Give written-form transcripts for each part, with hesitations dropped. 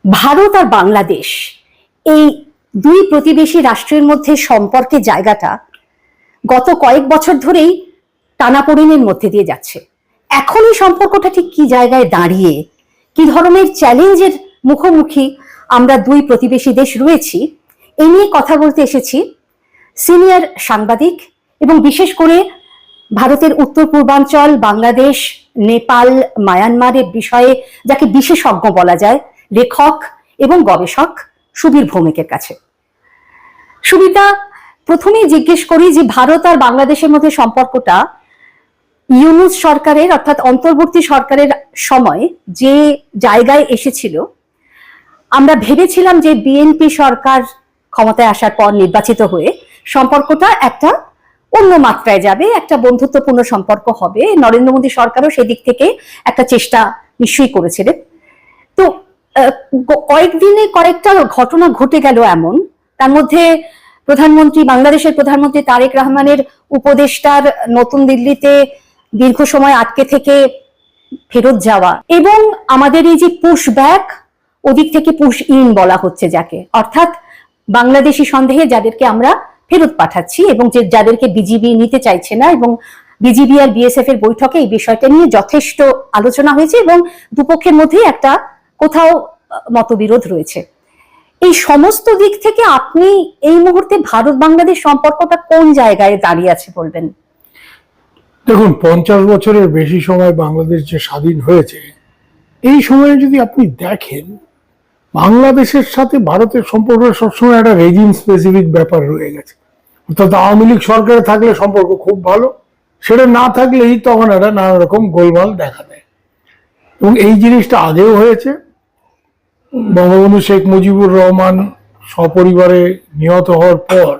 ভারত আর বাংলাদেশ এই দুই প্রতিবেশী রাষ্ট্রের মধ্যে সম্পর্কের জায়গাটা গত কয়েক বছর ধরেই টানাপোড়েনের মধ্যে দিয়ে যাচ্ছে। এখন এই সম্পর্কটা ঠিক কি জায়গায় দাঁড়িয়ে, কি ধরনের চ্যালেঞ্জের মুখোমুখি আমরা দুই প্রতিবেশী দেশ রয়েছি, এই নিয়ে কথা বলতে এসেছি সিনিয়র সাংবাদিক এবং বিশেষ করে ভারতের উত্তর পূর্বাঞ্চল, বাংলাদেশ, নেপাল, মায়ানমারের বিষয়ে যাকে বিশেষজ্ঞ বলা যায়, লেখক এবং গবেষক সুবীর ভৌমিকের কাছে। সুবিধা, প্রথমেই জিজ্ঞেস করি যে ভারত আর বাংলাদেশের মধ্যে সম্পর্কটা ইউনূস সরকারের অর্থাৎ অন্তর্বর্তী সরকারের সময় যে জায়গায় এসেছিল, আমরা ভেবেছিলাম যে বিএনপি সরকার ক্ষমতায় আসার পর নির্বাচিত হয়ে সম্পর্কটা একটা অন্য মাত্রায় যাবে, একটা বন্ধুত্বপূর্ণ সম্পর্ক হবে। নরেন্দ্র মোদী সরকারও সেদিক থেকে একটা চেষ্টা নিশ্চয়ই করেছিলেন। তো কয়েকদিনে কয়েকটা ঘটনা ঘটে গেল এমন, তার মধ্যে বাংলাদেশের প্রধানমন্ত্রী তারেক রহমানের উপদেষ্টার নতুন দিল্লিতে দীর্ঘ সময় আটকে থেকে ফেরত যাওয়া, এবং আমাদের এই যে পুশ ব্যাক, ওদিক থেকে পুশ ইন বলা হচ্ছে যাকে, অর্থাৎ বাংলাদেশি সন্দেহে যাদেরকে আমরা ফেরত পাঠাচ্ছি এবং যাদেরকে বিজিবি নিতে চাইছে না, এবং বিজিবি আর বিএসএফ এর বৈঠকে এই বিষয়টা নিয়ে যথেষ্ট আলোচনা হয়েছে এবং দুপক্ষের মধ্যে একটা কোথাও মতবিরোধ রয়েছে। এই সমস্ত দিক থেকে আপনি এই মুহূর্তে ভারত বাংলাদেশ সম্পর্কটা কোন জায়গায় দাঁড়িয়ে আছে বলবেন? দেখুন, 50 বছরের বেশি সময় বাংলাদেশ যে স্বাধীন হয়েছে, এই সময়ে যদি আপনি দেখেন, বাংলাদেশের সাথে ভারতের সম্পর্ক সবসময় একটা রেজিম স্পেসিফিক ব্যাপার রয়ে গেছে। অর্থাৎ আওয়ামী লীগ সরকারে থাকলে সম্পর্ক খুব ভালো, সেটা না থাকলেই তখন একটা নানা রকম গোলমাল দেখা দেয়। এবং এই জিনিসটা আগেও হয়েছে। বঙ্গবন্ধু শেখ মুজিবুর রহমান সপরিবারে নিহত হওয়ার পর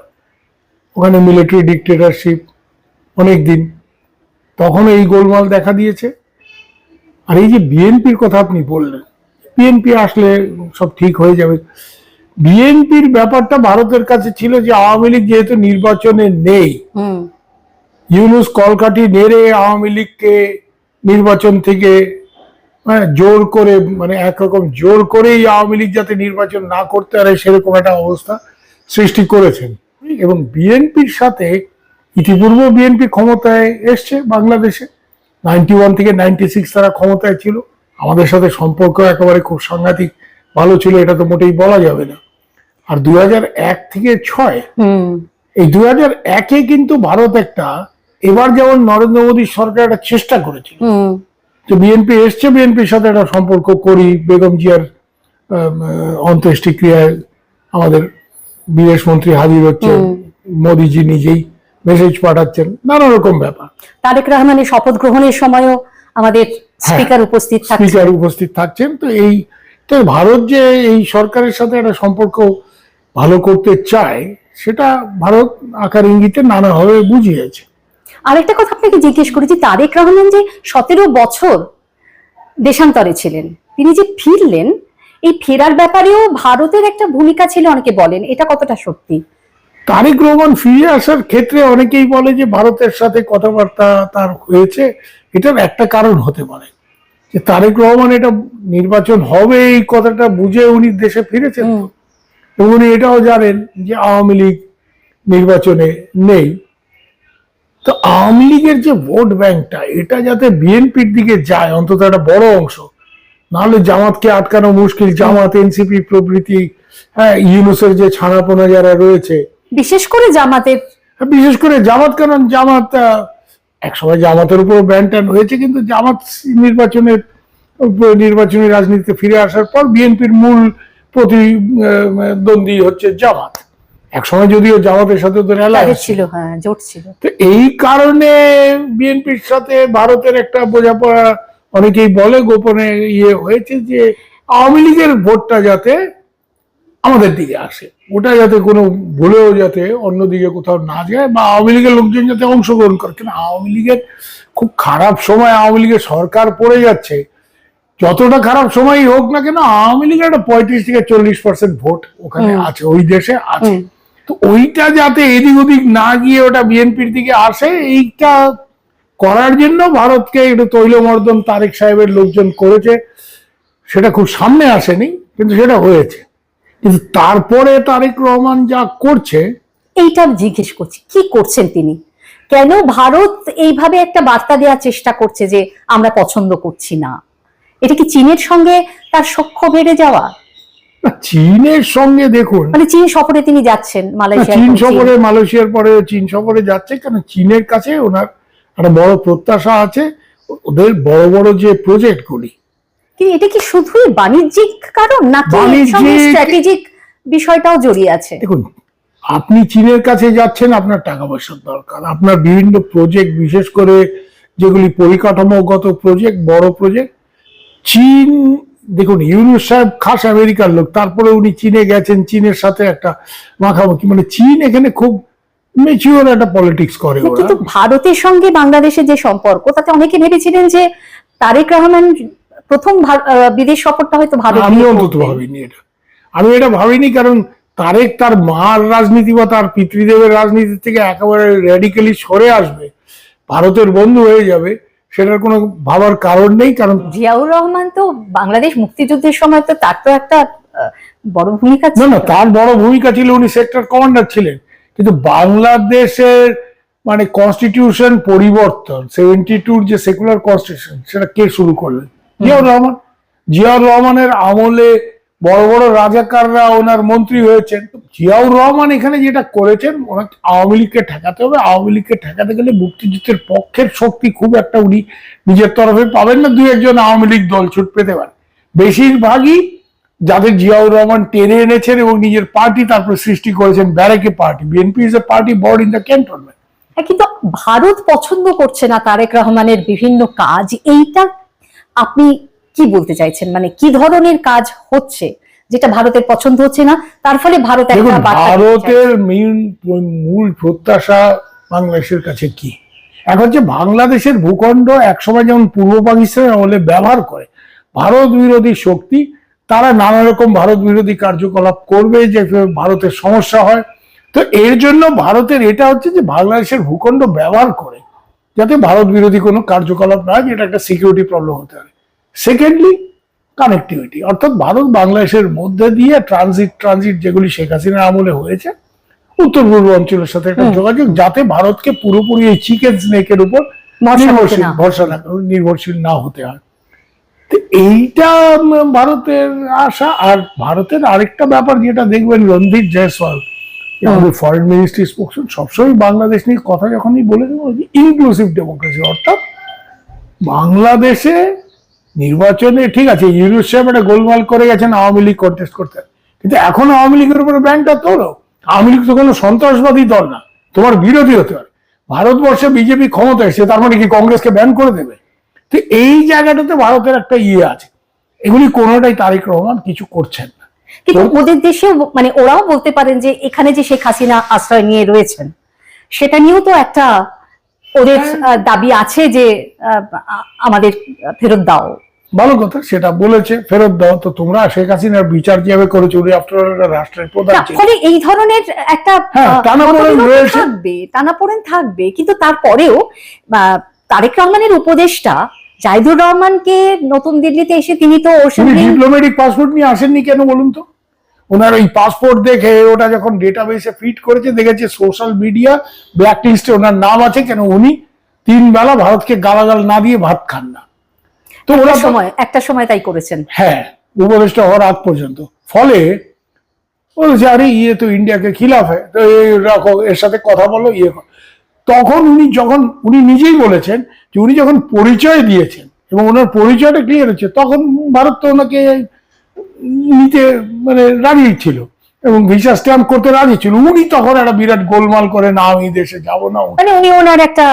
ওখানে মিলিটারি ডিক্টেটরশিপ অনেক দিন, তখন এই গোলমাল দেখা দিয়েছে। আর এই যে বিএনপির কথা আপনি বললেন, বিএনপি আসলে সব ঠিক হয়ে যাবে, বিএনপির ব্যাপারটা ভারতের কাছে ছিল যে আওয়ামী লীগ যেহেতু নির্বাচনে নেই, ইউনূস কলকাঠি নেড়ে আওয়ামী লীগকে নির্বাচন থেকে জোর করে, মানে একরকম জোর করেই আওয়ামী লীগ যাতে নির্বাচন না করতে পারে সেরকম একটা অবস্থা সৃষ্টি করেছেন। এবং বিএনপির সাথে ইতিপূর্বে বিএনপি ক্ষমতায় এসছে বাংলাদেশে, 91 থেকে 96 তারা ক্ষমতায় ছিল। আমাদের সাথে সম্পর্ক একেবারে খুব সাংঘাতিক ভালো ছিল, এটা তো মোটেই বলা যাবে না। আর 2001 থেকে 6, এই 2001-এ কিন্তু ভারত একটা, এবার যেমন নরেন্দ্র মোদীর সরকার একটা চেষ্টা করেছিল যে বিএনপি এসছে, বিএনপির সাথে একটা সম্পর্ক করি, বেগম জিয়ার অন্ত্যেষ্টিক্রিয়ায় আমাদের বিদেশ মন্ত্রী হাজির হচ্ছেন, মোদীজি নিজেই মেসেজ পাঠাচ্ছেন, নানা রকম ব্যাপার। তারেক রহমানের শপথ গ্রহণের সময়ও আমাদের স্পিকার উপস্থিত থাকছেন। তো এই ভারত যে এই সরকারের সাথে একটা সম্পর্ক ভালো করতে চায়, সেটা ভারত আকার ইঙ্গিতে নানাভাবে বুঝিয়েছে। আরেকটা কথা আপনাকে জিজ্ঞেস করি যে তারেক রহমান যে 17 বছর দেশান্তরে ছিলেন, তিনি যে ফিরলেন, এই ফেরার ব্যাপারেও ভারতের একটা ভূমিকা ছিল, অনেকে বলেন, এটা কতটা সত্যি? তারেক রহমান ফিরে আসার ক্ষেত্রে অনেকেই বলে যে ভারতের সাথে কথাবার্তা তার হয়েছে, এটার একটা কারণ হতে পারে যে তারেক রহমান এটা নির্বাচন হবে এই কথাটা বুঝে উনি দেশে ফিরেছেন, এবং উনি এটাও জানেন যে আওয়ামী লীগ নির্বাচনে নেই। তো আওয়ামী লীগের যে ভোট ব্যাংকটা, এটা যাতে বিএনপির দিকে যায় অন্তত একটা বড় অংশ, নাহলে জামাতকে আটকানো মুশকিল। জামাত, এনসিপি প্রভৃতি, ইউনূসের যে ছানাপোনা যারা রয়েছে, বিশেষ করে জামাত, কারণ জামাত একসময় জামাতের উপর ব্যান ট্যান হয়েছে, কিন্তু জামাত নির্বাচনী রাজনীতিতে ফিরে আসার পর বিএনপির মূল প্রতিদ্বন্দ্বী হচ্ছে জামাত। একসময় যদিও জামাতের সাথে ছিল, জোট ছিল। তো এই কারণে বিএনপির সাথে ভারতের একটা বোঝাপড়া, অনেকেই বলে গোপনে হয়েছে যে আওয়ামী লীগের ভোটটা যাতে আমাদের দিকে আসে, ওটা যাতে কোনো ভুলেও যাতে অন্যদিকে কোথাও না যায়, বা আওয়ামী লীগের লোকজন যাতে অংশগ্রহণ করে। কেন আওয়ামী লীগের খুব খারাপ সময়, আওয়ামী লীগের সরকার পড়ে যাচ্ছে, যতটা খারাপ সময়ই হোক না কেন আওয়ামী লীগের একটা 35 থেকে 40% ভোট ওখানে আছে, ওই দেশে আছে। তো ওইটা যাতে এদিক ওদিক না গিয়ে ওটা বিএনপির দিকে আসে, এইটা করার জন্য ভারতকে একটু তৈলমর্দন তারেক সাহেবের লোকজন করেছে। সেটা খুব সামনে আসেনি, কিন্তু সেটা হয়েছে। কিন্তু তারপরে তারেক রহমান যা করছে, এইটা জিজ্ঞেস করছি, কি করছেন তিনি? কেন ভারত এইভাবে একটা বার্তা দেওয়ার চেষ্টা করছে যে আমরা পছন্দ করছি না? এটা কি চীনের সঙ্গে তার সখ্য বেড়ে যাওয়া? চীনের সঙ্গে দেখুন, মানে চীন সফরে তিনি যাচ্ছেন, চীন সফরে, মালয়েশিয়ার পরে চীন সফরে যাচ্ছে, কারণ চীনের কাছে ওনার একটা বড় প্রত্যাশা আছে, ওদের বড় বড় যে প্রজেক্ট গুলি। এটা কি শুধুই বাণিজ্যিক কারণ নাকি স্ট্র্যাটেজিক বিষয়টাও জড়িয়ে আছে? দেখুন, আপনি চীনের কাছে যাচ্ছেন, আপনার টাকা পয়সার দরকার, আপনার বিভিন্ন প্রজেক্ট, বিশেষ করে যেগুলি পরিকাঠামোগত প্রজেক্ট, বড় প্রজেক্ট। চীন, দেখুন ইউনূস সাহেব খাস আমেরিকার লোক, তারপরে উনি চীনে গেছেন, চীনের সাথে একটা মাখামাখি, মানে চীন এখানে খুব ম্যাচিওর একটা পলিটিক্স করে। কিন্তু ভারতের সঙ্গে বাংলাদেশের যে সম্পর্ক, তাতে অনেকে ভেবেছিলেন যে তারেক রহমান প্রথম বিদেশ সফরটা হয়তো ভারত। আমি অন্তত ভাবিনি এটা, আমি এটা ভাবিনি, কারণ তারেক তার মার রাজনীতি বা তার পিতৃদেবের রাজনীতি থেকে একেবারে র্যাডিক্যালি সরে আসবে, ভারতের বন্ধু হয়ে যাবে, সেটার কোনো ভাবার কারণ নেই। কারণ জিয়াউর রহমান তো বাংলাদেশ মুক্তিযুদ্ধের সময় তো তার তো একটা বড় ভূমিকা ছিল। না, তার বড় ভূমিকা ছিল, উনি সেক্টর কমান্ডার ছিলেন। কিন্তু বাংলাদেশের মানে কনস্টিটিউশন পরিবর্তন, 72 যে সেকুলার কনস্টিটিউশন, সেটা কে শুরু করলেন? জিয়াউর রহমান। জিয়াউর রহমানের আমলে বড় বড় রাজাকাররা ওনার মন্ত্রী হয়েছেন। জিয়াউর রহমান এখানে যেটা করেছেন, ওনাকে আওয়ামী লীগকে ঠেকাতে হবে। আওয়ামী লীগকে ঠেকাতে গেলে মুক্তিযুদ্ধের পক্ষের শক্তি খুব একটা উনি নিজের তরফে পাবেন না, দুই একজন আওয়ামী লীগ দল ছুট পেতে পারে। বেশিরভাগই যাদের জিয়াউর রহমান টেনে এনেছেন এবং নিজের পার্টি তারপর সৃষ্টি করেছেন, ব্যারেকে party. BNP is a party born in the cantonment. কিন্তু ভারত পছন্দ করছে না তারেক রহমানের বিভিন্ন কাজ, এইটা আপনি কি বলতে চাইছেন? মানে কি ধরনের কাজ হচ্ছে যেটা ভারতের পছন্দ হচ্ছে না, তার ফলে ভারত ভারতের মূল প্রত্যাশা বাংলাদেশের কাছে কি? এখন যে বাংলাদেশের ভূখণ্ড একসময় যেমন পূর্ব পাকিস্তানের আমলে ব্যবহার করে ভারত বিরোধী শক্তি, তারা নানা রকম ভারত বিরোধী কার্যকলাপ করবে, যে ভারতের সমস্যা হয়। তো এর জন্য ভারতের এটা হচ্ছে যে বাংলাদেশের ভূখণ্ড ব্যবহার করে যাতে ভারত বিরোধী কোনো কার্যকলাপ না হয়, যেটা একটা সিকিউরিটি প্রবলেম হতে পারে। সেকেন্ডলি, কানেক্টিভিটি, অর্থাৎ ভারত বাংলাদেশের মধ্যে দিয়ে ট্রানজিট যেগুলি শেখ হাসিনার আমলে হয়েছে, উত্তর পূর্ব অঞ্চলের সাথে একটা যোগাযোগ, যাতে ভারতকে পুরোপুরি এই চিকেন স্নেকের উপর নির্ভরশীল না হতে হয়। এইটা ভারতের আশা। আর ভারতের আরেকটা ব্যাপার যেটা দেখবেন, রণধীর জয়সওয়াল, আমাদের ফরেন মিনিস্ট্রি স্পোকসম্যান, সবসময় বাংলাদেশ নিয়ে কথা যখনই বলে দেবো, ইনক্লুসিভ ডেমোক্রেসি, অর্থাৎ বাংলাদেশে নির্বাচনে, ঠিক আছে ইউনূস সাহেব একটা গোলমাল করে গেছেন আওয়ামী লীগ কন্টেস্ট করতে, কিন্তু এখন আওয়ামী লীগের উপরে ব্যানটা তোলো। আওয়ামী লীগ তো কোনো সন্ত্রাসবাদী দল না, তোমার বিরোধী হতে পারে। ভারতবর্ষে বিজেপি ক্ষমতা এসে তার মানে কি কংগ্রেসকে ব্যান করে দেবে? তো এই জায়গাটাতে ভারতের একটা আছে, এগুলি কোনোটাই তারেক রহমান কিছু করছেন না। কিন্তু ওদের দেশে মানে ওরাও বলতে পারেন যে এখানে যে শেখ হাসিনা আশ্রয় নিয়ে রয়েছেন, সেটা নিয়েও তো একটা ওদের দাবি আছে যে আমাদের ফেরত দাও। ভালো কথা, সেটা বলেছে ফেরত দাও। তো তোমরা শেখ হাসিনার বিচার যেভাবে করেছো, উনি আফটার রাষ্ট্রের প্রধান, ফলে এই ধরনের একটা টানাপোড়েন থাকবে। কিন্তু তারপরেও তারেক রহমানের উপদেষ্টা জাহিদুর রহমানকে নতুন দিল্লিতে এসে তিনি তো ডিপ্লোম্যাটিক পাসপোর্ট নিয়ে আসেননি কেন বলুন তো? ওনার ওই পাসপোর্ট দেখে, ওটা যখন ডেটাবেসে ফিট করেছে, দেখেছে সোশ্যাল মিডিয়া ব্ল্যাক লিস্টে ওনার নাম আছে, কেন উনি 3 বেলা ভারতকে গালাগাল না দিয়ে ভাত খান না। তো একটা সময় তাই করেছেন, হ্যাঁ, উপদেষ্টা হওয়ার আগ পর্যন্ত। ফলে বলছে আরে ইয়ে তো ইন্ডিয়াকে খিলাফ হয়, তো রাখো, এর সাথে কথা বলো, তখন উনি নিজেই বলেছেন যে উনি যখন পরিচয় দিয়েছেন এবং ওনার পরিচয়টা ক্লিয়ার হচ্ছে, তখন ভারত তো ওনাকে নিতে মানে রাজি ছিল এবং ভিসা স্ট্যাম্প করতে রাজি ছিল। উনি তখন একটা বিরাট গোলমাল করে, না আমি দেশে যাব না, মানে উনি ওনার একটা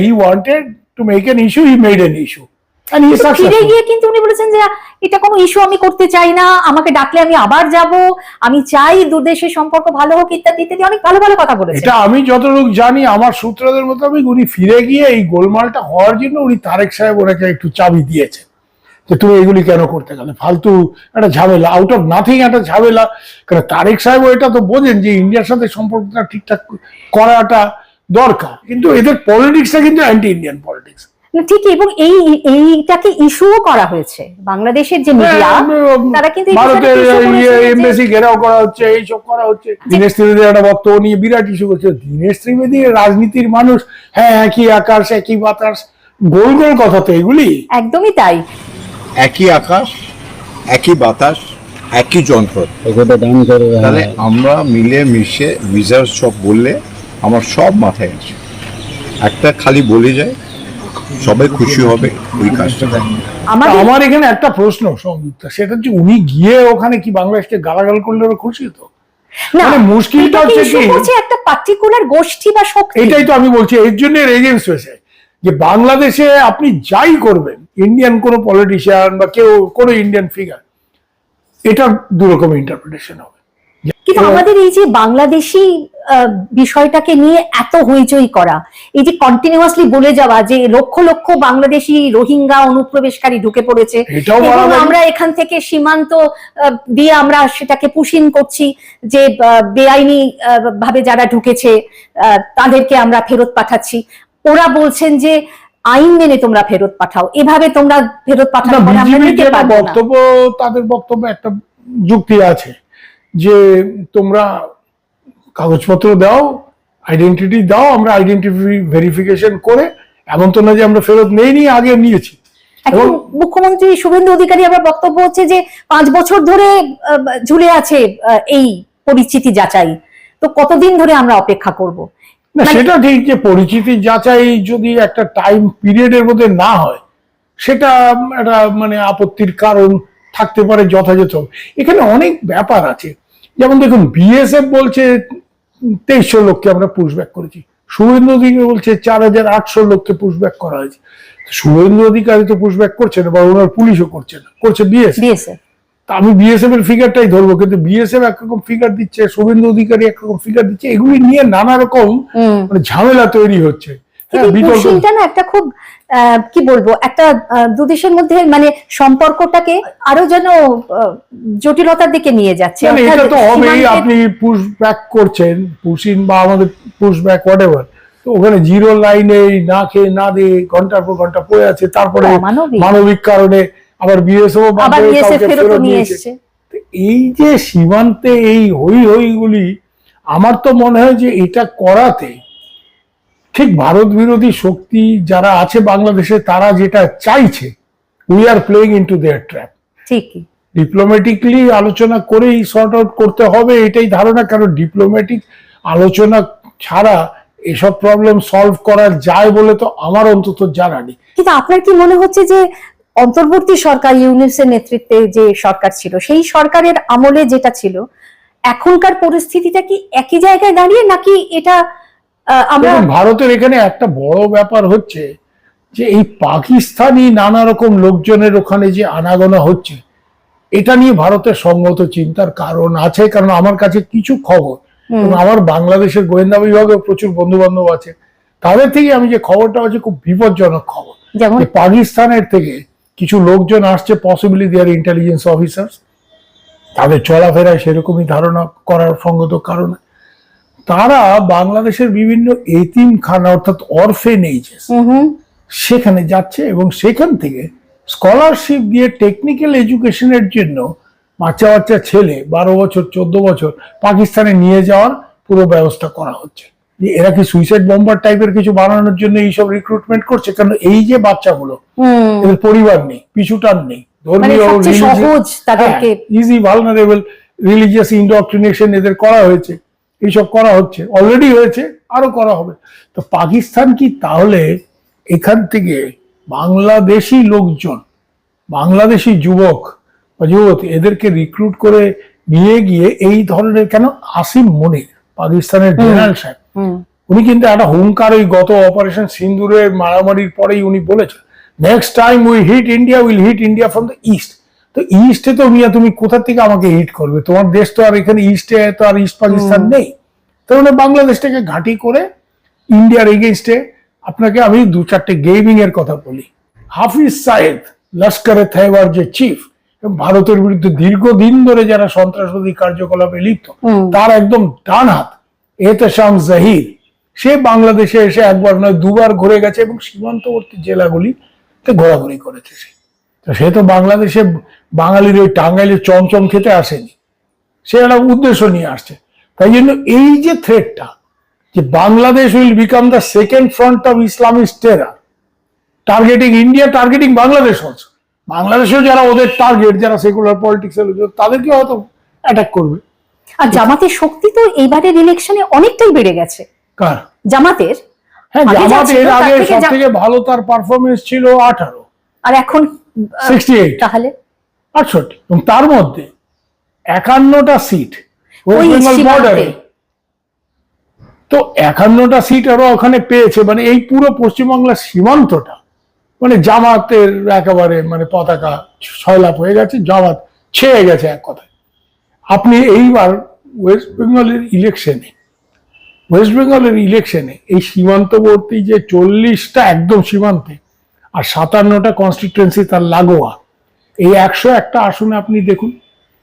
he wanted to make an issue, he made an issue. ফিরে গিয়ে কিন্তু উনি বলেছেন যে এটা কোনো ইস্যু আমি করতে চাই না, আমাকে ডাকলে আমি আবার যাব, আমি চাই দুদেশের সম্পর্ক ভালো হোক, ইত্যাদি ইত্যাদি, অনেক ভালো ভালো কথা বলেছেন। এটা আমি যতটুকু জানি, আমার সূত্রদের মোতাবেক, উনি ফিরে গিয়ে এই গোলমালটা হওয়ার জন্য উনি তারেক সাহেব ওনাকে একটু চাবি দিয়েছে যে তুমি এগুলি কেন করতে গেলে, ফালতু একটা ঝামেলা, আউট অফ নাথিং একটা ঝামেলা। কারণ তারেক সাহেব এটা তো বোঝেন যে ইন্ডিয়ার সাথে সম্পর্কটা ঠিকঠাক করাটা দরকার, কিন্তু এদের পলিটিক্সটা কিন্তু অ্যান্টি ইন্ডিয়ান পলিটিক্স। ঠিক, এবং এইটাকে ইস্যুও করা হয়েছে বাংলাদেশের যে মিডিয়া, তারা কিন্তু এই বিষয়টাকে ভারতের issue করেছে যে- এমবেসি ঘেরাও করা হচ্ছে, এইসব করা হচ্ছে। দীনেশ ত্রিবেদীর একটা বক্তব্য নিয়ে বিরাট ইস্যু করছে। দীনেশ ত্রিবেদী রাজনীতির মানুষ, হ্যাঁ একই আকাশ একই বাতাস, গোল গোল কথা তো এগুলি। একদমই তাই। একই আকাশ, একই বাতাস, একই যন্ত্র। তাহলে আমরা মিলে মিশে বিজার সব বললে আমার সব মাথায় আছে। একটা খালি বলে যায়, সবাই খুশি হবে ওই কাজটা। আমাদের আমার এখানে একটা প্রশ্ন সংযুক্তা, সেটা হচ্ছে উনি গিয়ে ওখানে কি বাংলাদেশকে গালাগাল করলে ওরা খুশি তো? না, মানে মুশকিলটা এটাকে হচ্ছে issue কি, করছে একটা পার্টিকুলার গোষ্ঠী বা শক্তি। এটাই তো আমি বলছি, এর জন্য রেজেন্স হয়েছে যে বাংলাদেশে আপনি যাই করবেন, ইন্ডিয়ান কোনো পলিটিশিয়ান বা কেউ কোনো ইন্ডিয়ান ফিগার, এটার দুরকম ইন্টারপ্রিটেশন হবে। কিন্তু আমাদের এই যে বাংলাদেশি বিষয়টাকে নিয়ে এত হইচই করা, এই যে কন্টিনিউয়াসলি বলে যাওয়া যে লক্ষ লক্ষ বাংলাদেশি রোহিঙ্গা অনুপ্রবেশকারী ঢুকে পড়েছে, এটাও এবং বাড়াবাড়ি। আমরা এখান থেকে সীমান্ত দিয়ে আমরা সেটাকে পুশিং করছি যে বেআইনি ভাবে যারা ঢুকেছে তাদেরকে আমরা ফেরত পাঠাচ্ছি। ওরা বলছেন যে আইন মেনে তোমরা ফেরত পাঠাও, এভাবে তোমরা ফেরত পাঠাও, আমরা বিজেপির নিতে যেটা পারবো না। বক্তব্য, তাদের বক্তব্য একটা যুক্তি আছে যে তোমরা কাগজপত্র দাও, আইডেন্টিটি দাও, আমরা আইডেন্টিটি ভেরিফিকেশন করে, এমন তো না যে আমরা ফেরত নেইনি, আগে নিয়েছি। এখন মুখ্যমন্ত্রী শুভেন্দু অধিকারী আবার বক্তব্য হচ্ছে যে 5 বছর ধরে ঝুলে আছে এই পরিচিতি যাচাই, তো কতদিন ধরে আমরা অপেক্ষা করব? না সেটা ঠিক যে পরিচিতি যাচাই যদি একটা টাইম পিরিয়ডের মধ্যে না হয়, সেটা একটা মানে আপত্তির কারণ থাকতে পারে যথাযথ। এখানে অনেক ব্যাপার আছে, যেমন দেখুন বিএসএফ বলছে 2300 লোককে আমরা পুশব্যাক করেছি, শুভেন্দু অধিকারী বলছে 4800 লোককে পুশব্যাক করা হয়েছে। শুভেন্দু অধিকারী তো পুশব্যাক করছে না, বা ওনার পুলিশও করছে না, করছে বিএসএফ। আমি বিএসএফ এর ফিগারটাই ধরবো, কিন্তু বিএসএফ একরকম ফিগার দিচ্ছে, শুভেন্দু অধিকারী একরকম ফিগার দিচ্ছে, এগুলি নিয়ে নানা রকম মানে ঝামেলা তৈরি হচ্ছে। পুশিংটা না একটা খুব কি বলবো, একটা দুদেশের মধ্যে মানে সম্পর্কটাকে আরো যেন জটিলতার দিকে নিয়ে যাচ্ছে। মানে এটা তো হবেই, আপনি পুশ ব্যাক করছেন, পুশিং বা আমাদের পুশ ব্যাক হোয়াটএভার, তো ওখানে জিরো লাইনে না খেয়ে না দিয়ে ঘন্টার পর ঘন্টা পড়ে আছে, তারপরে মানবিক কারণে আবার বিএসএফ ফেরত নিয়ে এসেছে। এই যে সীমান্তে এই হই হই গুলি, আমার তো মনে হয় যে এটা করাতে ঠিক ভারত বিরোধী শক্তি যারা আছে বাংলাদেশে, তারা যেটা চাইছে, we are playing into their trap. ঠিকই, ডিপ্লোম্যাটিকলি আলোচনা করেই সর্ট আউট করতে হবে, এটাই ধারণা। কারণ ডিপ্লোম্যাটিক আলোচনা ছাড়া এসব প্রবলেম সলভ করা যায় বলে তো আমার অন্তত জানা নেই। কিন্তু আপনার কি মনে হচ্ছে যে অন্তর্বর্তী সরকার, ইউনূসের নেতৃত্বে যে সরকার ছিল, সেই সরকারের আমলে যেটা ছিল, এখনকার পরিস্থিতিটা কি একই জায়গায় দাঁড়িয়ে, নাকি এটা আমরা? ভারতের এখানে একটা বড় ব্যাপার হচ্ছে যে এই পাকিস্তানি নানা রকম লোকজনের ওখানে যে আনাগোনা হচ্ছে, এটা নিয়ে ভারতের সঙ্গত চিন্তার কারণ আছে। কারণ আমার কাছে কিছু খবর, এবং আমার বাংলাদেশের গোয়েন্দা বিভাগে প্রচুর বন্ধু বান্ধব আছে, তাদের থেকে আমি যে খবরটা আছে খুব বিপজ্জনক খবর। যেমন পাকিস্তানের থেকে কিছু লোকজন আসছে, পসিবলি দেয়ার ইন্টেলিজেন্স অফিসার্স, তাদের চলাফেরায় সেরকমই ধারণা করার সঙ্গত কারণে তারা বাংলাদেশের বিভিন্ন এতিমখানা অর্থাৎ অরফেনেজেস সেখানে যাচ্ছে, এবং সেখান থেকে স্কলারশিপ দিয়ে টেকনিক্যাল এডুকেশনের জন্য বাচ্চা বাচ্চা ছেলে 12 বছর 14 বছর পাকিস্তানে নিয়ে যাওয়ার পুরো ব্যবস্থা করা হচ্ছে। যে এরা কি সুইসাইড বম্বার টাইপের কিছু বানানোর জন্য এইসব রিক্রুটমেন্ট করছে? কারণ এই যে বাচ্চাগুলো, এদের পরিবার নেই, পিছুটান নেই, ধর্মীয় ইজি ভালনারেবল রিলিজিয়াস ইন্ডক্ট্রিনেশন এদের করা হয়েছে, এইসব করা হচ্ছে, অলরেডি হয়েছে, আরো করা হবে। তো পাকিস্তান কি তাহলে এখান থেকে বাংলাদেশি লোকজন, বাংলাদেশি যুবক বা যুবতী, এদেরকে রিক্রুট করে নিয়ে গিয়ে এই ধরনের, কেন আসিম মনির পাকিস্তানের জেনারেল সাহেব, উনি কিন্তু একটা হুঙ্কার ওই গত অপারেশন সিন্দুরের মারামারির পরেই উনি বলেছেন, next time we hit India, will hit India from the east. তো ইস্টে তো মিয়া তুমি কোথা থেকে আমাকে হিট করবে? তোমার দেশ তো আর এখানে ইস্টে তো আর ইস্ট পাকিস্তান নেই। তার মানে বাংলাদেশটাকে ঘাঁটি করে ইন্ডিয়ার এগেইনস্টে আপনাকে আমি 2-4টে গেমিং এর কথা বলি। হাফিজ সাইদ, লস্করে তৈয়বার যে চিফ, ভারতের বিরুদ্ধে দীর্ঘদিন ধরে যারা সন্ত্রাসবাদী কার্যকলাপে লিপ্ত, তার একদম ডান হাত এহতেশাম জাহির, সে বাংলাদেশে এসে একবার নয় দুবার ঘুরে গেছে এবং সীমান্তবর্তী জেলাগুলিতে ঘোরাঘুরি করেছে সে তো বাংলাদেশে বাঙালির ওই টাঙ্গাইলের চমচম খেতে আসেনি, সে একটা উদ্দেশ্য নিয়ে আসছে। তাই জন্য এই যে থ্রেটটা যে Bangladesh will become the second front of Islamist terror targeting India, targeting Bangladesh also, বাংলাদেশেও যারা ওদের টার্গেট, যারা সেকুলার পলিটিক্স তাদেরকে হয়তো অ্যাটাক করবে। আর জামাতের শক্তি তো এইবারের ইলেকশনে অনেকটাই বেড়ে গেছে। কার? জামাতের। হ্যাঁ, আগে যা জামাত ছিল এর তার আগে থেকে সব থেকে ভালো তার পারফরমেন্স ছিল 18, আর এখন 68, তাহলে 68, এবং তার মধ্যে 51টা সিট ওয়েস্ট বেঙ্গল সীমান্তে। বর্ডারে। তো 51টা সিট আরো ওখানে পেয়েছে, মানে এই পুরো পশ্চিমবাংলার সীমান্তটা মানে জামাতের একেবারে মানে পতাকা সয়লাভ হয়ে গেছে, জামাত ছেয়ে গেছে এক কথায়। আপনি এইবার ওয়েস্ট বেঙ্গলের ইলেকশনে এই সীমান্তবর্তী যে 40টা একদম সীমান্তে আর 57টা কনস্টিটুয়েন্সি তার লাগোয়া, এই 101টা আসনে আপনি দেখুন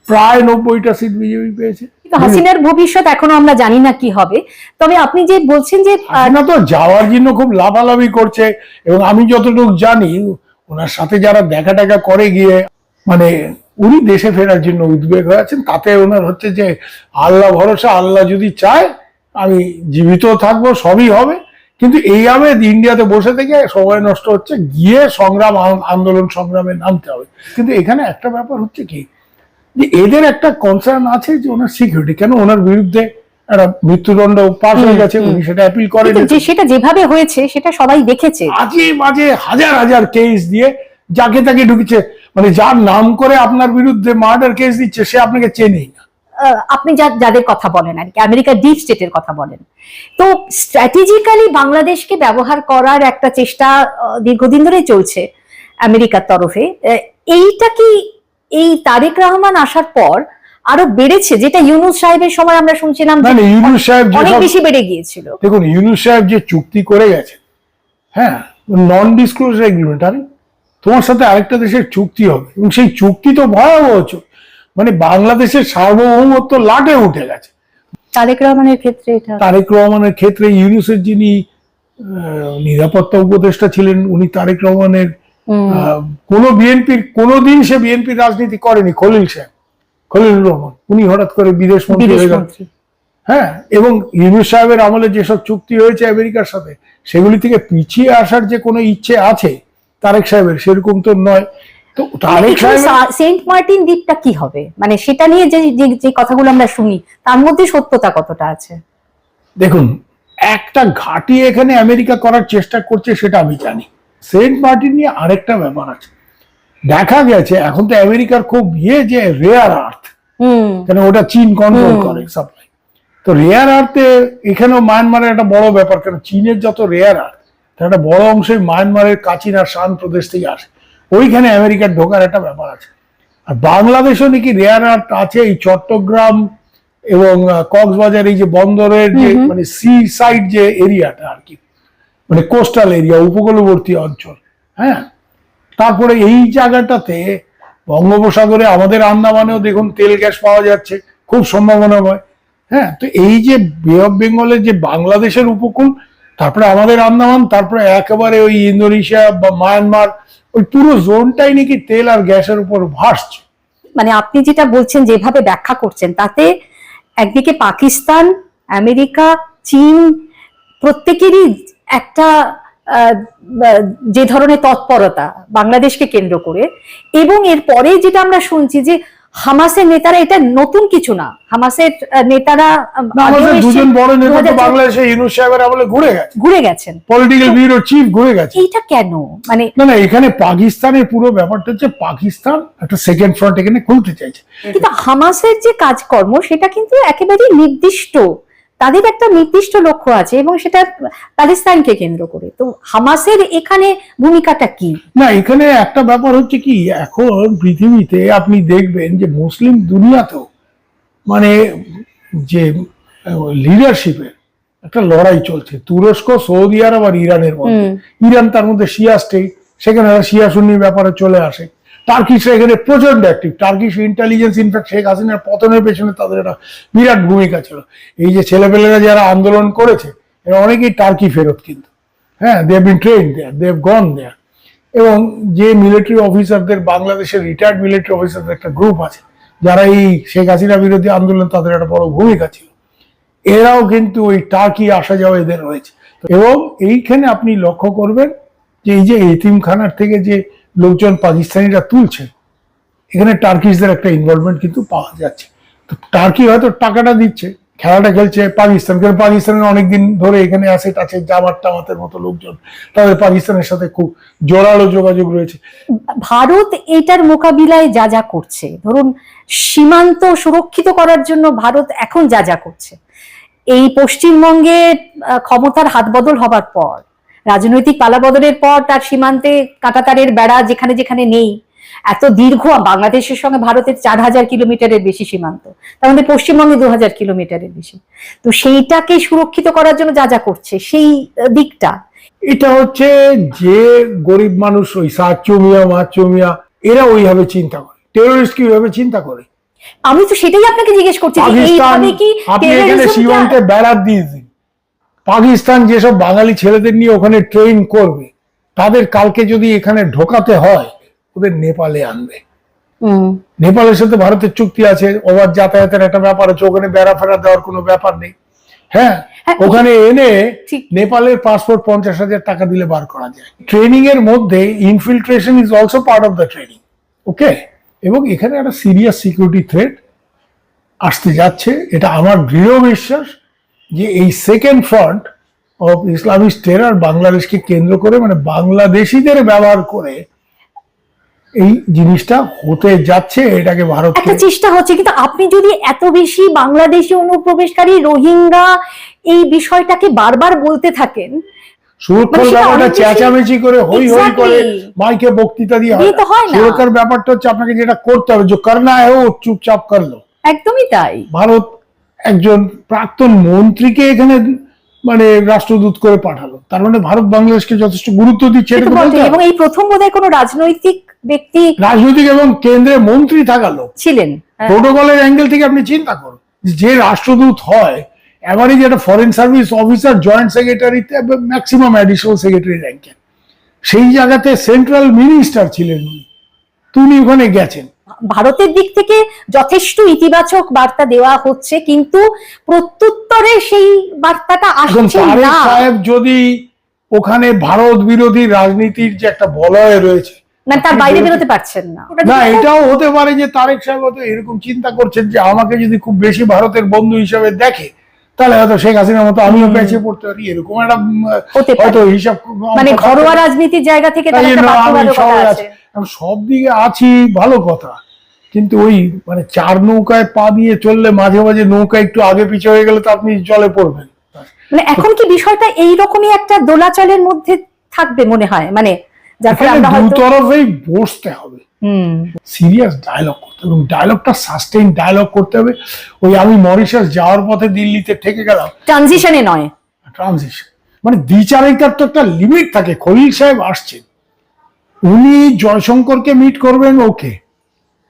প্রায় 90টা সিট বিজেপি পেয়েছে। হাসিনার ভবিষ্যৎ এখনো আমরা জানি না কি হবে, তবে আপনি যে বলছেন যে হাসিনা তো যাওয়ার জন্য খুব লাফালাফি করছে, এবং আমি যতটুকু জানি ওনার সাথে যারা দেখা টাকা করে গিয়ে মানে উনি দেশে ফেরার জন্য উদ্বেগ হয়ে আছেন। তাতে ওনার হচ্ছে যে আল্লাহ ভরসা, আল্লাহ যদি চায় আমি জীবিত থাকবো, সবই হবে, কিন্তু এইভাবে ইন্ডিয়াতে বসে থেকে সময় নষ্ট হচ্ছে, গিয়ে আন্দোলন সংগ্রামে নামতে হবে। কিন্তু এখানে একটা ব্যাপার হচ্ছে কি যে এদের একটা কনসার্ন আছে যে ওনার সিকিউরিটি, কেন ওনার বিরুদ্ধে একটা মৃত্যুদণ্ড পাস হয়ে গেছে, উনি সেটা অ্যাপিল করেন, যে সেটা যেভাবে হয়েছে সেটা সবাই দেখেছে। আজে বাজে হাজার হাজার কেস দিয়ে যাকে তাকে ঢুকেছে, মানে যার নাম করে আপনার বিরুদ্ধে মার্ডার কেস দিচ্ছে সে আপনাকে চেনেই না। আপনি যাদের কথা বলেন আর কি, আমেরিকার ডিপ স্টেটের কথা বলেন, তো স্ট্র্যাটেজিক্যালি বাংলাদেশকে ব্যবহার করার একটা চেষ্টা দীর্ঘদিন ধরে চলছে আমেরিকার তরফে। এইটা কি এই তারেক রহমান আসার পর আরো বেড়েছে, যেটা ইউনূস সাহেবের সময় আমরা শুনছিলাম ইউনূস সাহেব অনেক বেশি বেড়ে গিয়েছিল? দেখুন, ইউনূস সাহেব যে চুক্তি করে গেছে, হ্যাঁ, নন ডিসক্লোজার এগ্রিমেন্ট, আরে তোমার সাথে আরেকটা দেশের চুক্তি হবে, এবং সেই চুক্তি তো ভয়াবহ, মানে বাংলাদেশের সার্বভৌমত্ব লাটে উঠে গেছে। তারেক রহমানের ক্ষেত্রে তারেক রহমানের ক্ষেত্রে ইউনূসের যিনি নিরাপত্তা উপদেষ্টা ছিলেন, উনি তারেক রহমানের কোনোদিন সে বিএনপির রাজনীতি করেনি, খলিলুর রহমান, উনি হঠাৎ করে বিদেশ মন্ত্রী হয়ে গেছেন। হ্যাঁ, এবং ইউনূস সাহেবের আমলে যেসব চুক্তি হয়েছে আমেরিকার সাথে, সেগুলি থেকে পিছিয়ে আসার যে কোনো ইচ্ছে আছে তারেক সাহেবের, সেরকম তো নয়। তো তারেক সাহেব সেন্ট মার্টিন দ্বীপটা কি হবে, মানে সেটা নিয়ে যে কথাগুলো আমরা শুনি তার মধ্যে সত্যতা কতটা আছে? দেখুন, একটা ঘাঁটি এখানে আমেরিকা করার চেষ্টা করছে সেটা আমি জানি। সেন্ট মার্টিন নিয়ে আরেকটা ব্যাপার আছে, দেখা গেছে এখন তো আমেরিকার খুব যে রেয়ার আর্থ, কেন ওটা চীন কন্ট্রোল করে সাপ্লাই, তো রেয়ার আর্থে এখানেও মায়ানমারের একটা বড় ব্যাপার, কেন চীনের যত রেয়ার আর্থ তার একটা বড় অংশই মায়ানমারের কাচিন আর শান প্রদেশ থেকে আসে, ওইখানে আমেরিকার ঢোকার একটা ব্যাপার আছে। আর বাংলাদেশও নাকি রেয়ার আর্থ আছে, এই চট্টগ্রাম এবং কক্সবাজার, এই যে বন্দরের যে মানে সি সাইড যে এরিয়াটা আর কি, মানে কোস্টাল এরিয়া, উপকূলবর্তী অঞ্চল। হ্যাঁ, তারপরে এই জায়গাটাতে বঙ্গোপসাগরে আমাদের আন্দামানেও দেখুন তেল গ্যাস পাওয়া যাচ্ছে, খুব সম্ভাবনাময়। হ্যাঁ, তো এই যে বে অফ বেঙ্গলের যে বাংলাদেশের উপকূল, তারপরে আমাদের আন্দামান, তারপরে একেবারে ওই ইন্দোনেশিয়া বা মায়ানমার, ওই পুরো জোনটাই নাকি তেল আর গ্যাসের উপর ভাসছে। মানে আপনি যেটা বলছেন, যেভাবে ব্যাখ্যা করছেন, তাতে একদিকে পাকিস্তান, আমেরিকা, চীন প্রত্যেকেরই একটা যে ধরনের তৎপরতা বাংলাদেশকে কেন্দ্র করে, এবং এরপরে যেটা আমরা শুনছি যে হামাসের নেতারা, এটা নতুন কিছু না, হামাসের নেতারা আমাদের দুজন বড় নেতা বাংলাদেশে ইউনূস সাহেবের আমলে ঘুরে গেছেন, পলিটিক্যাল ব্যুরো চিফ ঘুরে গেছে। এইটা কেন? মানে না, এখানে পাকিস্তানের পুরো ব্যাপারটা হচ্ছে পাকিস্তান একটা সেকেন্ড ফ্রন্ট এখানে খুলতে চাইছে, কিন্তু হামাসের যে কাজকর্ম সেটা কিন্তু একেবারেই নির্দিষ্ট, তাদের একটা নির্দিষ্ট লক্ষ্য আছে এবং সেটা প্যালেস্তাইনকে কেন্দ্র করে। তো হামাসের এখানে ভূমিকাটা কি? না, এখানে একটা ব্যাপার হচ্ছে কি, এখন পৃথিবীতে আপনি দেখবেন যে মুসলিম দুনিয়াতেও মানে যে লিডারশিপের একটা লড়াই চলছে, তুরস্ক, সৌদি আরব আর ইরানের মধ্যে। ইরান তার মধ্যে শিয়া স্টেট, সেখানে শিয়া সুন্নির ব্যাপারে চলে আসে। টার্কিশরা এখানে প্রচন্ড active, Turkish intelligence, in fact Sheikh হাসিনার পতনের পেছনে তাদের একটা বিরাট ভূমিকা ছিল। এই যে ছেলেপেলেরা যারা আন্দোলন করেছে, এরা অনেকেই টার্কি ফেরত, কিন্তু হ্যাঁ, they have been trained there, they have gone there. এবং যে মিলিটারি অফিসারদের, বাংলাদেশের রিটায়ার্ড মিলিটারি অফিসারদের একটা গ্রুপ আছে যারা এই শেখ হাসিনা বিরোধী আন্দোলন, তাদের একটা বড় ভূমিকা ছিল, এরাও কিন্তু ওই টার্কি আসা যাওয়া এদের রয়েছে। এবং এইখানে আপনি লক্ষ্য করবেন যে এই যে এতিমখানার থেকে যে লোকজন পাকিস্তানিরা তুলছে, এখানে টার্কিশদের একটা ইনভলভমেন্ট কিন্তু পাওয়া যাচ্ছে। তো টার্কি হয়তো টাকাটা দিচ্ছে, খেলাটা খেলছে পাকিস্তান, কারণ পাকিস্তানের অনেকদিন ধরে এখানে অ্যাসেট আছে, জামাত টামাতের মতো লোকজন, তাদের পাকিস্তানের সাথে খুব জোরালো যোগাযোগ রয়েছে। ভারত এটার মোকাবিলায় যা যা করছে, ধরুন সীমান্ত সুরক্ষিত করার জন্য ভারত এখন যা যা করছে, এই পশ্চিমবঙ্গে ক্ষমতার হাত বদল হবার পর, রাজনৈতিক পালাবদলের পর, তার সীমান্তে কাঁটাতারের বেড়া যেখানে যেখানে নেই, এত দীর্ঘ, বাংলাদেশের সঙ্গে ভারতের 4000 কিলোমিটারের বেশি সীমান্ত, তার মধ্যে পশ্চিমবঙ্গে 2000 কিলোমিটারের বেশি, তো সেইটাকে সুরক্ষিত করার জন্য যা যা করছে সেই দিকটা। এটা হচ্ছে যে গরিব মানুষ, ওই সাচ্চু মিয়া মাচ্চু মিয়া, এরা ওইভাবে চিন্তা করে, টেরোরিস্ট কিভাবে চিন্তা করে। আমি তো সেটাই আপনাকে জিজ্ঞেস করছি যে পাকিস্তান, এইভাবে কি আপনি এখানে সীমান্তে বেড়া দিয়ে দিন, পাকিস্তান যেসব বাঙালি ছেলেদের নিয়ে ওখানে ট্রেন করবে, তাদের কালকে যদি এখানে ঢোকাতে হয়, ওদের নেপালে আনবে। নেপালের সাথে ভারতের চুক্তি আছে, ওভার যাতায়াতের একটা ব্যাপার আছে, ওখানে বেড়া ফেরা দেওয়ার কোনো ব্যাপার নেই। হ্যাঁ, ওখানে এনে নেপালের পাসপোর্ট 50,000 টাকা দিলে বার করা যায়। ট্রেনিং এর মধ্যে infiltration is also part of the training, okay. এবং এখানে একটা সিরিয়াস সিকিউরিটি থ্রেট আসতে যাচ্ছে, এটা আমার দৃঢ় বিশ্বাস যে এই second front of Islamist terror বাংলাদেশকে কেন্দ্র করে, মানে বাংলাদেশিদের ব্যবহার করে এই জিনিসটা হতে যাচ্ছে। এটাকে ভারত একটা চেষ্টা হচ্ছে, কিন্তু আপনি যদি এত বেশি বাংলাদেশি অনুপ্রবেশকারী, রোহিঙ্গা, এই বিষয়টাকে বারবার বলতে থাকেন, সুরক্ষার ব্যাপারটা চেঁচামেচি করে, হই হই করে মাইকে বক্তৃতা দিয়ে হয় না। সুরক্ষার ব্যাপারটা হচ্ছে আপনাকে যেটা করতে হবে, যে করনা হয় ও চুপচাপ করলো। একদমই তাই। ভারত একজন প্রাক্তন মন্ত্রীকে এখানে মানে রাষ্ট্রদূত করে পাঠালো, তার মানে ভারত বাংলাদেশকে যথেষ্ট গুরুত্ব দিচ্ছে। এবং এই প্রথম বোধহয় কোনো রাজনৈতিক ব্যক্তি, রাজনৈতিক এবং কেন্দ্রে মন্ত্রী থাকা লোক ছিলেন। প্রোটোকলের অ্যাঙ্গেল থেকে আপনি চিন্তা করুন, যে রাষ্ট্রদূত হয় এবারই যেটা ফরেন সার্ভিস অফিসার, জয়েন্ট সেক্রেটারিতে, ম্যাক্সিমাম অ্যাডিশনাল সেক্রেটারি র্যাঙ্কে, সেই জায়গাতে সেন্ট্রাল মিনিস্টার ছিলেন উনি ওখানে গেছেন। ভারতের দিক থেকে যথেষ্ট ইতিবাচক বার্তা দেওয়া হচ্ছে, কিন্তু প্রত্যুত্তরে সেই বার্তাটা আসছে না। সাহেব যদি ওখানে ভারত বিরোধী রাজনীতির যে একটা বলয় রয়েছে, মানে তার বাইরে বেরোতে পারছেন না। না, এটাও হতে পারে যে তারেক সাহেব হয়তো এরকম চিন্তা করছেন যে আমাকে যদি খুব বেশি ভারতের বন্ধু হিসাবে দেখে, তাহলে হয়তো শেখ হাসিনার মতো আমিও পেঁচিয়ে পড়তে পারি, এরকম একটা হয়তো হিসাব, মানে ঘরোয়া রাজনীতির জায়গা থেকে সব দিকে আছি, ভালো কথা। কিন্তু ওই মানে চার নৌকায় পা দিয়ে চললে মাঝে মাঝে নৌকা একটু আগে পিছে হয়ে গেলে তো আপনি জলে পড়বেন। মানে এখন কি বিষয়টা এইরকমই একটা দোলাচলের মধ্যে থাকবে মনে হয়, মানে দুতরফেই বসতে হবে, সিরিয়াস ডায়লগ করতে হবে, এবং ডায়লগটা সাস্টেইন ডায়লগ করতে হবে। ওই আমি মরিশাস যাওয়ার পথে দিল্লিতে ঠেকে গেলাম, ট্রানজিশনে নয়, ট্রানজিশন মানে দ্বিচারিতার তো একটা লিমিট থাকে। খলিল সাহেব আসছেন, উনি জয়শঙ্করকে মিট করবেন, ওকে,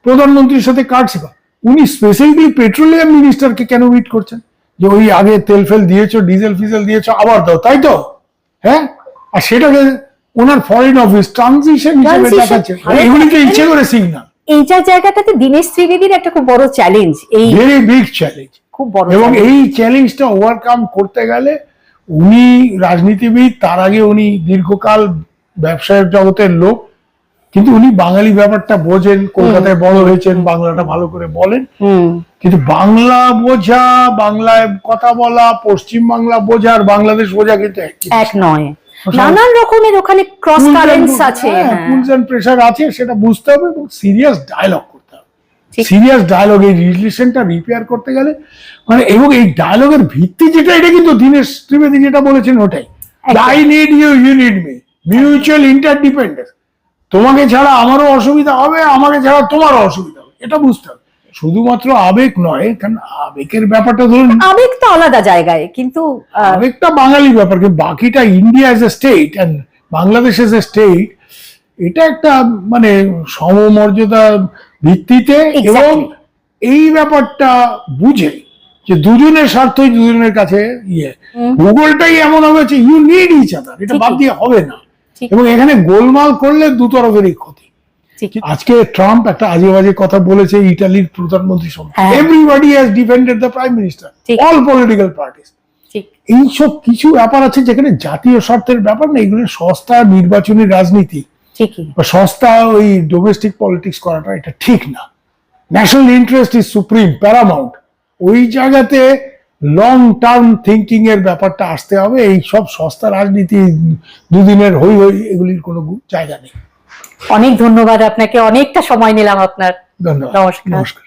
প্রধানমন্ত্রীর সাথে কাটছে, উনি স্পেসিফিকলি পেট্রোলিয়াম মিনিস্টারকে কেন মিট করছেন? যে ওই আগে তেল ফেল দিয়েছো, ডিজেল ফিজেল দিয়েছো, আবার দাও, তাই তো? হ্যাঁ, আর সেটাকে ওনার ফরেন অফিস ট্রানজিশন হিসেবে দেখাচ্ছে। এগুলি তো ইচ্ছে করে সিগন্যাল। এই জায়গাটাতে দীনেশ ত্রিবেদীর একটা খুব বড় চ্যালেঞ্জ, এই ভেরি বিগ চ্যালেঞ্জ, খুব বড়। এবং এই চ্যালেঞ্জটা ওভারকাম করতে গেলে উনি রাজনীতিবিদ, তার আগে উনি দীর্ঘকাল ব্যবসায়ের জগতের লোক, কিন্তু উনি বাঙালি ব্যাপারটা বোঝেন, কলকাতায় বড় হয়েছেন, বাংলাটা ভালো করে বলেন। কিন্তু বাংলা বোঝা, বাংলায় কথা বলা, পশ্চিম বাংলা বোঝা আর বাংলাদেশ বোঝা কিন্তু এক নয়। নানান রকমের ওখানে ক্রস কারেন্টস আছে, প্রেসার আছে, সেটা বুঝতে হবে এবং সিরিয়াস ডায়লগ করতে হবে। সিরিয়াস ডায়লগ, এই রিলেশনটা রিপেয়ার করতে গেলে মানে, এবং এই ডায়লগের ভিত্তি যেটা, এটা কিন্তু দীনেশ ত্রিবেদী যেটা বলেছেন ওটাই, I need you, you need me, mutual interdependence. তোমাকে ছাড়া আমারও অসুবিধা হবে, আমাকে ছাড়া তোমারও অসুবিধা হবে, এটা বুঝতে হবে। শুধুমাত্র আবেগ নয়, কারণ আবেগের ব্যাপারটা ধরুন, আবেগ তো আলাদা জায়গায়, কিন্তু আবেগটা বাঙালি ব্যাপার, কিন্তু বাকিটা India as a state and Bangladesh as a state, এটা একটা মানে সমমর্যাদা ভিত্তিতে, এবং এই ব্যাপারটা বুঝে যে দুজনের স্বার্থই দুজনের কাছে ইয়ে। ভূগোলটাই এমন হবে যে ইউ নিড ইচ আদার, এটা বাদ দিয়ে হবে না। ঠিক। এবং এখানে গোলমাল করলে দুতরফেরই ক্ষতি। ঠিক। আজকে ট্রাম্প একটা আজে বাজে কথা বলেছে ইটালির প্রধানমন্ত্রী সম্বন্ধে। হ্যাঁ। Everybody has defended the prime minister, ঠিক। All political parties. ঠিক। এইসব কিছু ব্যাপার আছে যেখানে জাতীয় স্বার্থের ব্যাপার না, এগুলো সস্তা নির্বাচনী রাজনীতি ঠিকই। বা সস্তা ওই ডোমেস্টিক পলিটিক্স করাটা এটা ঠিক না। National interest is supreme, Paramount. ওই জায়গাতে লং টার্ম থিঙ্কিং এর ব্যাপারটা আসতে হবে। এই সব সস্তা রাজনীতি, দুদিনের হই হই, এগুলির কোনো জায়গা নেই। অনেক ধন্যবাদ আপনাকে, অনেকটা সময় নিলাম আপনার। ধন্যবাদ, নমস্কার। নমস্কার।